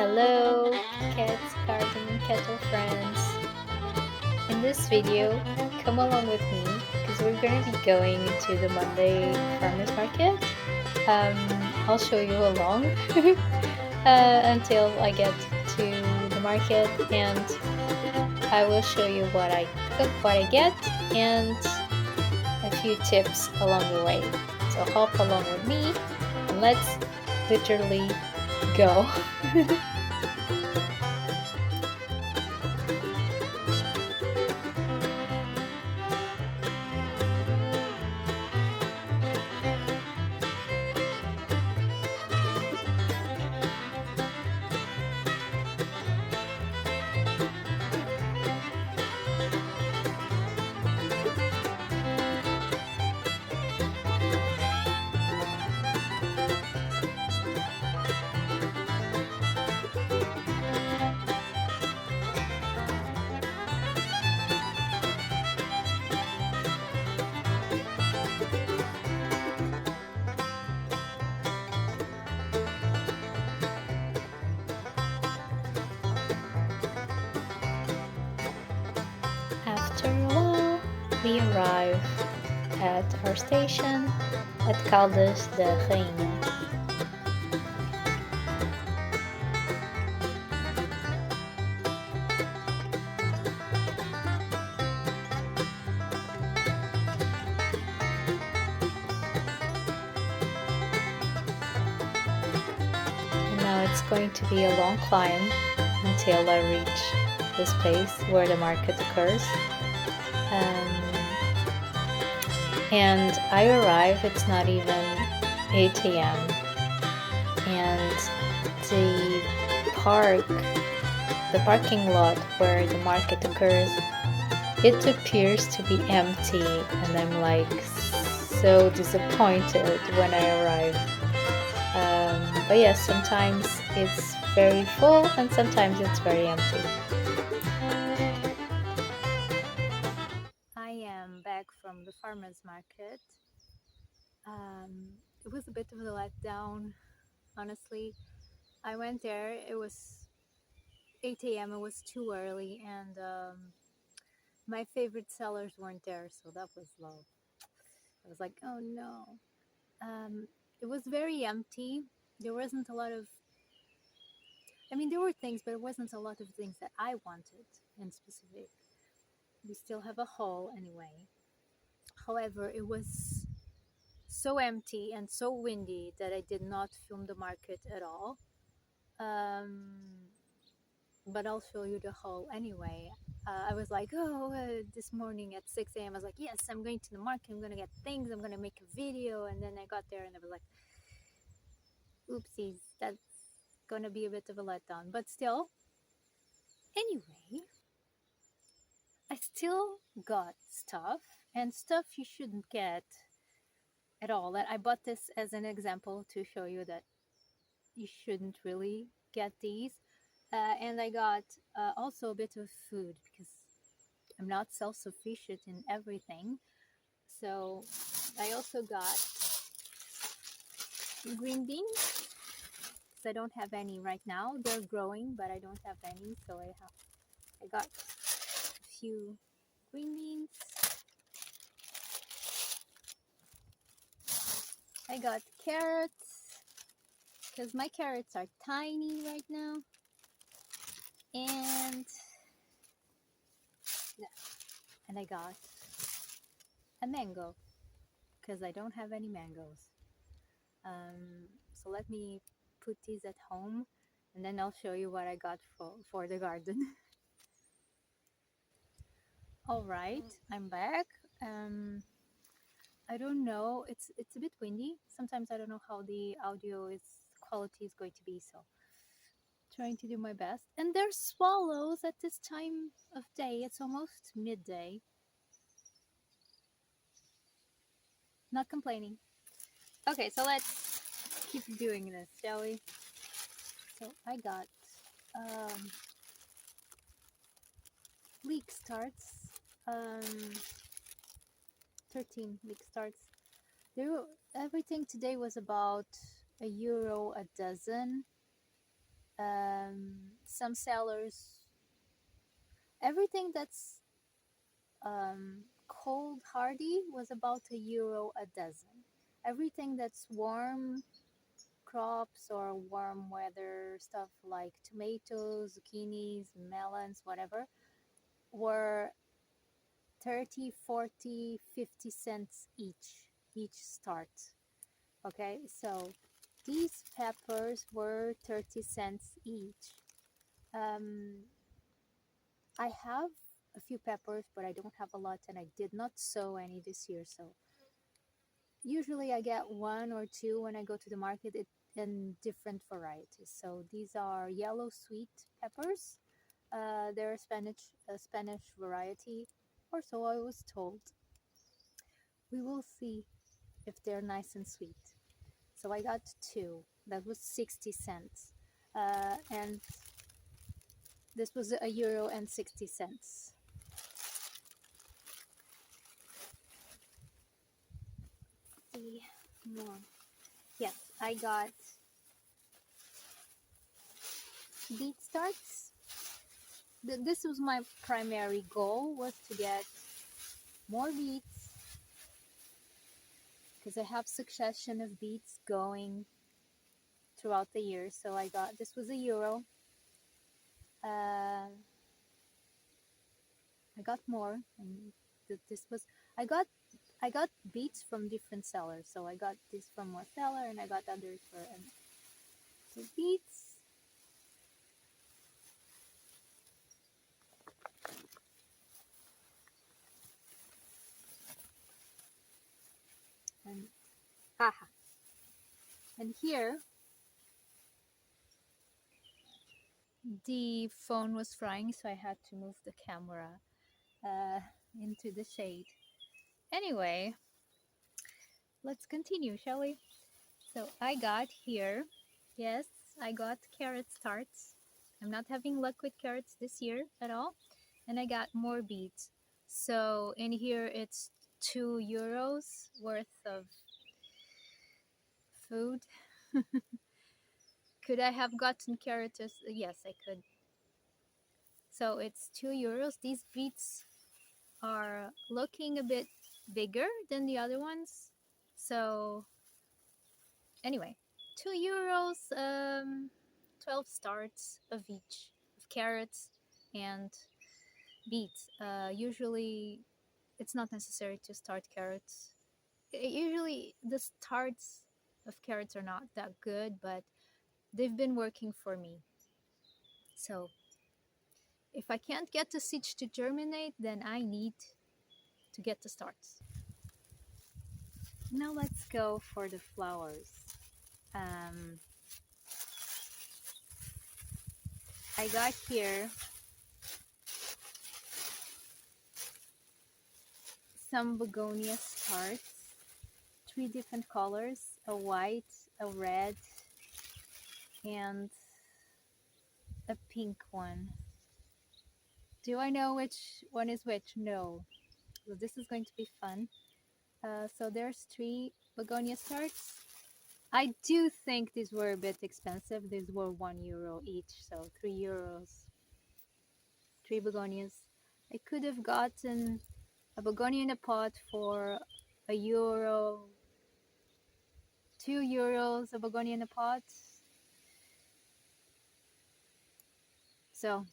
Hello, Cats, Garden, and Kettle friends. In this video, come along with me because we're going to be going to the Monday farmers market. I'll show you along until I get to the market, and I will show you what I cook, what I get, and a few tips along the way. So hop along with me and let's literally go. After a while, we arrive at our station at Caldas da Rainha. And now it's going to be a long climb until I reach this place where the market occurs. And I arrive, it's not even 8 a.m. and the parking lot where the market occurs, it appears to be empty, and I'm like so disappointed when I arrive. But yes, sometimes it's very full and sometimes it's very empty. I am back from the farmers market. It was a bit of a letdown, honestly. I went there, it was 8 a.m., it was too early, and my favorite sellers weren't there, so that was low. I was like, oh no. It was very empty. There wasn't a lot of, there were things, but it wasn't a lot of things that I wanted in specific. We still have a haul anyway. However, it was so empty and so windy that I did not film the market at all. But I'll show you the haul anyway. I was like, this morning at 6 a.m. I was like, yes, I'm going to the market, I'm going to get things, I'm going to make a video. And then I got there and I was like, oopsies, that's going to be a bit of a letdown. But still, anyway, I still got stuff, and stuff you shouldn't get at all. And I bought this as an example to show you that you shouldn't really get these. And I got also a bit of food because I'm not self-sufficient in everything. So I also got green beans because I don't have any right now. They're growing, but I don't have any. So I got a few green beans. I got carrots because my carrots are tiny right now. And I got a mango because I don't have any mangoes. So let me put these at home and then I'll show you what I got for the garden. All right, I'm back. I don't know, it's a bit windy. Sometimes I don't know how the audio quality is going to be, so trying to do my best. And there's swallows at this time of day. It's almost midday. Not complaining. Okay, so let's keep doing this, shall we? So I got leek starts, 13 leek starts. Everything today was about €1 a dozen. Some sellers, everything that's cold hardy was about €1 a dozen. Everything that's warm crops or warm weather stuff like tomatoes, zucchinis, melons, whatever, were 30, 40, 50 cents each start. Okay, so these peppers were 30 cents each. I have a few peppers, but I don't have a lot, and I did not sow any this year. So usually I get one or two when I go to the market in different varieties. So these are yellow sweet peppers. They're a Spanish variety, or so I was told. We will see if they're nice and sweet. So I got two. That was 60 cents. And this was €1 and 60 cents. See more. Yes, I got beet starts. This was my primary goal, was to get more beets, because I have succession of beets going throughout the year. So I got, this was €1. I got more, and this was, I got beets from different sellers. So I got this from one seller, and I got others for so beets. And haha. And here the phone was frying, so I had to move the camera into the shade. Anyway, let's continue, shall we? So I got here, yes, I got carrot starts. I'm not having luck with carrots this year at all. And I got more beets. So in here it's €2 worth of food. Could I have gotten carrots? Yes, I could. So it's €2. These beets are looking a bit bigger than the other ones. So anyway, €2, 12 starts of each of carrots and beets. Usually it's not necessary to start carrots. Usually the starts of carrots are not that good, but they've been working for me. So if I can't get the seeds to germinate, then I need to get the starts. Now let's go for the flowers. I got here some begonia starts, 3 different colors, a white, a red, and a pink one. Do I know which one is which? No. So this is going to be fun. So there's 3 begonia starts. I do think these were a bit expensive. These were €1 each, so €3. 3 begonias. I could have gotten a begonia in a pot for €1, €2 a begonia in a pot. So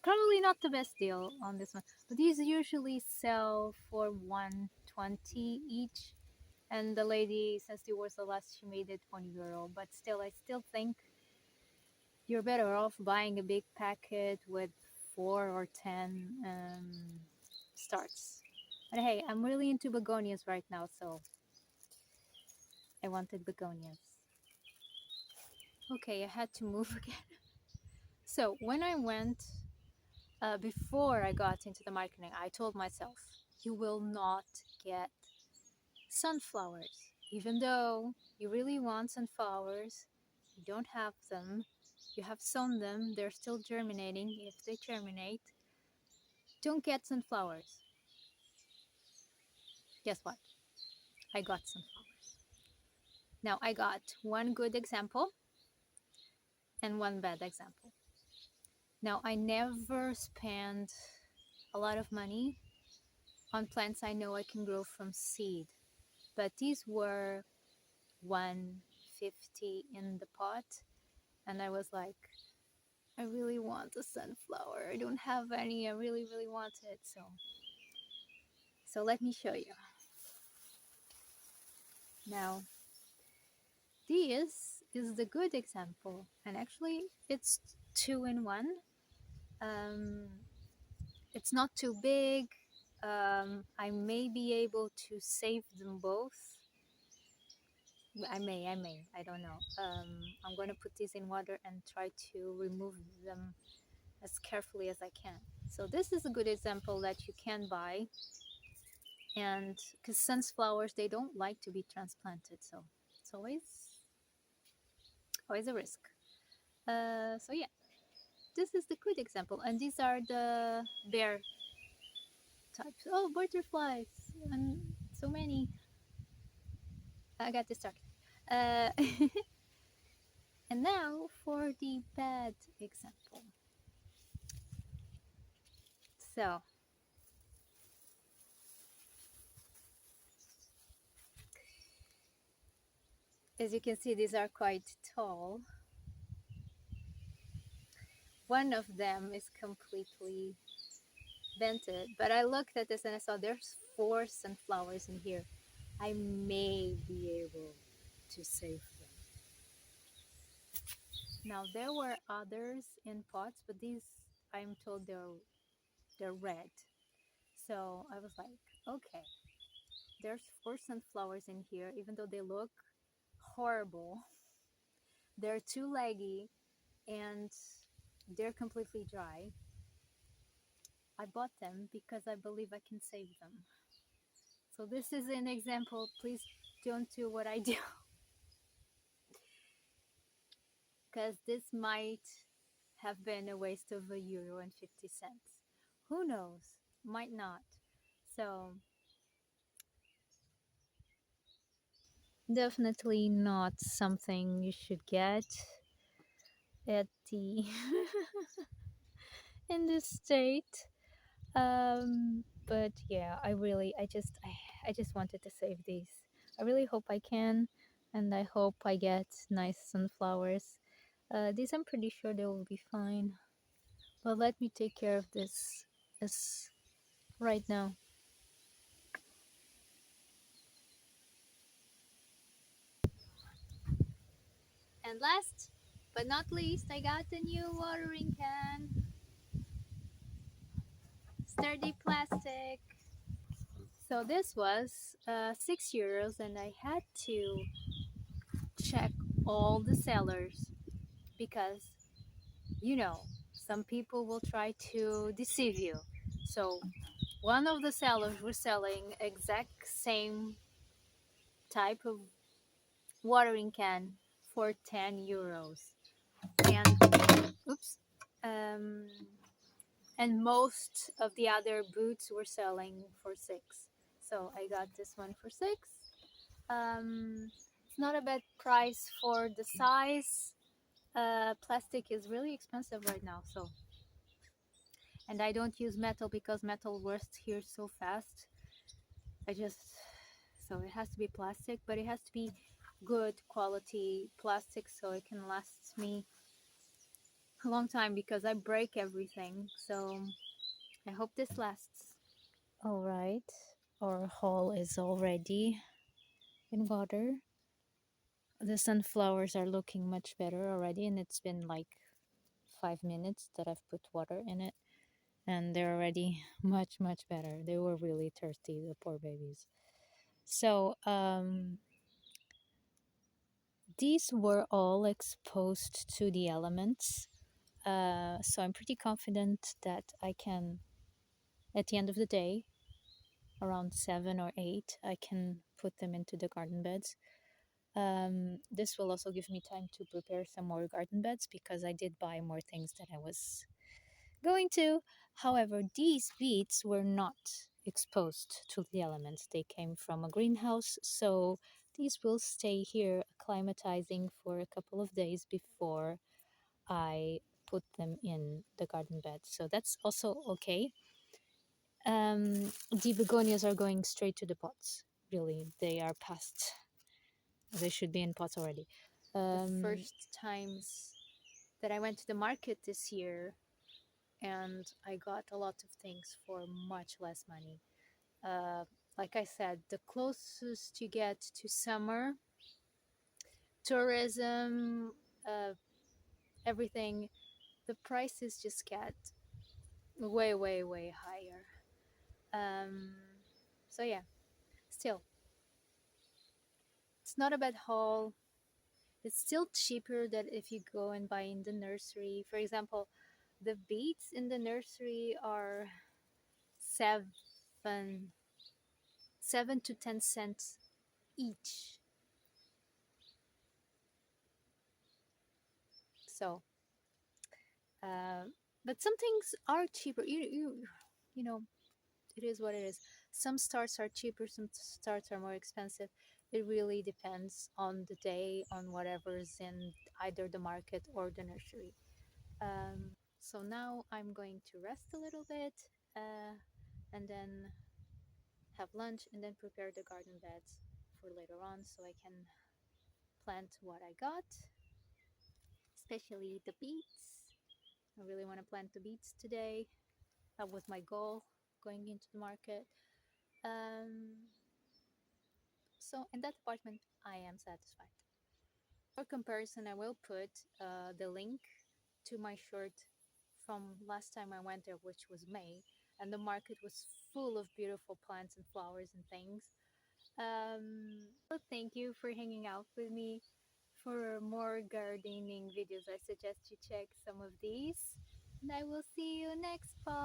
probably not the best deal on this one, but these usually sell for €1.20 each. And the lady, since it was the last, she made it €1. But still, I still think you're better off buying a big packet with 4 or 10 starts. But hey, I'm really into begonias right now, so I wanted begonias. Okay, I had to move again. So when I went, before I got into the marketing, I told myself, you will not get sunflowers. Even though you really want sunflowers, you don't have them. You have sown them, they're still germinating. If they germinate, don't get sunflowers. Guess what? I got sunflowers. Now I got one good example. and one bad example. Now, I never spend a lot of money on plants I know I can grow from seed, but these were 150 in the pot, and I was like, I really want a sunflower. I don't have any. I really, really want it. So let me show you. Now, this is the good example, and actually, it's two in one. Um, it's not too big. I may be able to save them both. I may, I don't know. I'm going to put these in water and try to remove them as carefully as I can. So this is a good example that you can buy, and because sunflowers, they don't like to be transplanted, so it's always a risk. So yeah, this is the good example, and these are the bear types. Oh, butterflies, and so many. I got distracted. Uh, and now for the bad example. So as you can see, these are quite tall. One of them is completely vented, but I looked at this and I saw there's 4 sunflowers in here. I may be able to save them. Now there were others in pots, but these, I'm told, they're red. So I was like, okay, there's 4 sunflowers in here, even though they look horrible. They're too leggy and they're completely dry. I bought them because I believe I can save them. So this is an example. Please don't do what I do, because this might have been a waste of €1.50. Who knows? Might not. So definitely not something you should get at the in this state. But yeah, I just wanted to save these. I really hope I can, and I hope I get nice sunflowers. These, I'm pretty sure they will be fine. But let me take care of this right now. And last but not least, I got the new watering can. Sturdy plastic. So this was €6, and I had to check all the sellers because, you know, some people will try to deceive you. So one of the sellers was selling exact same type of watering can for €10, and oops, um, and most of the other boots were selling for 6. So I got this one for 6. It's not a bad price for the size. Plastic is really expensive right now, so, and I don't use metal because metal rusts here so fast. So it has to be plastic, but it has to be good quality plastic so it can last me a long time, because I break everything. So I hope this lasts. All right, our haul is already in water. The sunflowers are looking much better already, and it's been like 5 minutes that I've put water in it, and they're already much better. They were really thirsty, the poor babies. So these were all exposed to the elements, so I'm pretty confident that I can, at the end of the day, around 7 or 8, I can put them into the garden beds. This will also give me time to prepare some more garden beds, because I did buy more things that I was going to. However, these beets were not exposed to the elements. They came from a greenhouse, so these will stay here acclimatizing for a couple of days before I put them in the garden bed. So that's also okay. The begonias are going straight to the pots. Really, they are past. They should be in pots already. The first times that I went to the market this year, and I got a lot of things for much less money. Uh, like I said, the closest you get to summer, tourism, everything, the prices just get way, way, way higher. Um, so yeah, still, it's not a bad haul. It's still cheaper than if you go and buy in the nursery. For example, the beets in the nursery are seven 7 to 10 cents each. So, uh, but some things are cheaper. You know, it is what it is. Some starts are cheaper, some starts are more expensive. It really depends on the day, on whatever's in either the market or the nursery. So now I'm going to rest a little bit, and then have lunch, and then prepare the garden beds for later on so I can plant what I got, especially the beets. I really want to plant the beets today. That was my goal going into the market. Um, so in that department, I am satisfied. For comparison, I will put the link to my shirt from last time I went there, which was May, and the market was full of beautiful plants and flowers and things. So thank you for hanging out with me. For more gardening videos, I suggest you check some of these. And I will see you next part.